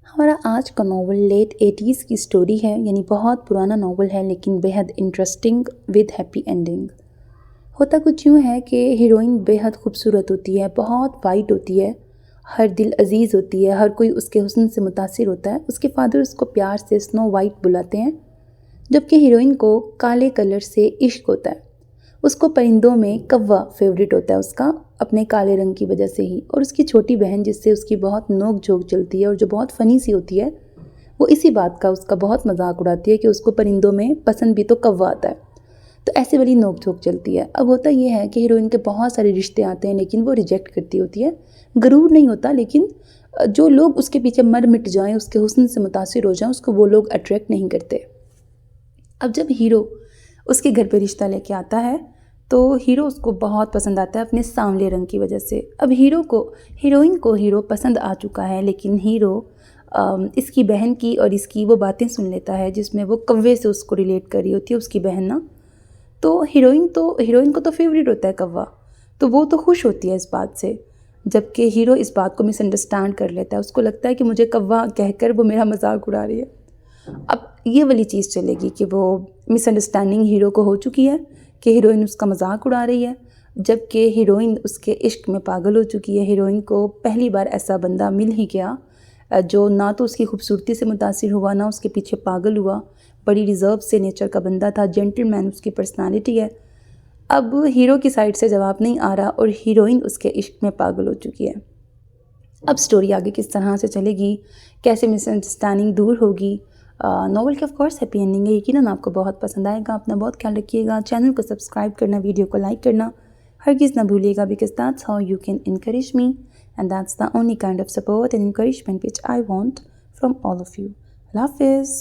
हमारा आज का नावल लेट 80s की स्टोरी है, यानी बहुत पुराना नावल है लेकिन बेहद इंटरेस्टिंग विद हैप्पी एंडिंग। होता कुछ यूँ है कि हीरोइन बेहद खूबसूरत होती है, बहुत वाइट होती है, हर दिल अजीज़ होती है, हर कोई उसके हुस्न से मुतासिर होता है। उसके फादर उसको प्यार से स्नो वाइट बुलाते हैं, जबकि हीरोइन को काले कलर से इश्क होता है। उसको परिंदों में कौवा फेवरेट होता है उसका, अपने काले रंग की वजह से ही। और उसकी छोटी बहन जिससे उसकी बहुत नोक झोंक चलती है और जो बहुत फ़नी सी होती है, वो इसी बात का उसका बहुत मजाक उड़ाती है कि उसको परिंदों में पसंद भी तो कौवा आता है। तो ऐसे वाली नोक झोंक चलती है। अब होता ये है कि हीरोइन के बहुत सारे रिश्ते आते हैं लेकिन वो रिजेक्ट करती होती है। गरूर नहीं होता, लेकिन जो लोग उसके पीछे मर मिट जाएं, उसके हुस्न से मुतासिर हो जाएं, उसको वो लोग अट्रैक्ट नहीं करते। अब जब हीरो उसके घर पे रिश्ता लेके आता है तो हीरो उसको बहुत पसंद आता है अपने सांवले रंग की वजह से। अब हीरोइन को हीरो पसंद आ चुका है, लेकिन हीरो इसकी बहन की और इसकी वो बातें सुन लेता है जिसमें वो कौवे से उसको रिलेट कर रही होती है, उसकी बहन ना। तो हीरोइन को तो फेवरेट होता है कौवा, तो वो तो खुश होती है इस बात से। जबकि हीरो इस बात को मिसअंडरस्टैंड कर लेता है, उसको लगता है कि मुझे कौवा कहकर वो मेरा मजाक उड़ा रही है। अब ये वाली चीज़ चलेगी कि वो मिसअंडरस्टैंडिंग हीरो को हो चुकी है कि हीरोइन उसका मजाक उड़ा रही है, जबकि हीरोइन उसके इश्क में पागल हो चुकी है। हीरोइन को पहली बार ऐसा बंदा मिल ही गया जो ना तो उसकी खूबसूरती से मुतासिर हुआ, ना उसके पीछे पागल हुआ। बड़ी रिजर्व से नेचर का बंदा था, जेंटलमैन उसकी पर्सनालिटी है। अब हीरो की साइड से जवाब नहीं आ रहा और हीरोइन उसके इश्क में पागल हो चुकी है। अब स्टोरी आगे किस तरह से चलेगी, कैसे मिसअंडरस्टैंडिंग दूर होगी। नॉवल की ऑफ कोर्स हैप्पी एंडिंग है, यकीनन आपको बहुत पसंद आएगा। अपना बहुत ख्याल रखिएगा, चैनल को सब्सक्राइब करना, वीडियो को लाइक करना हरगिज़ ना भूलिएगा, because that's how you can encourage me and that's the only kind of support and encouragement which I want from all of you. Allah Hafiz.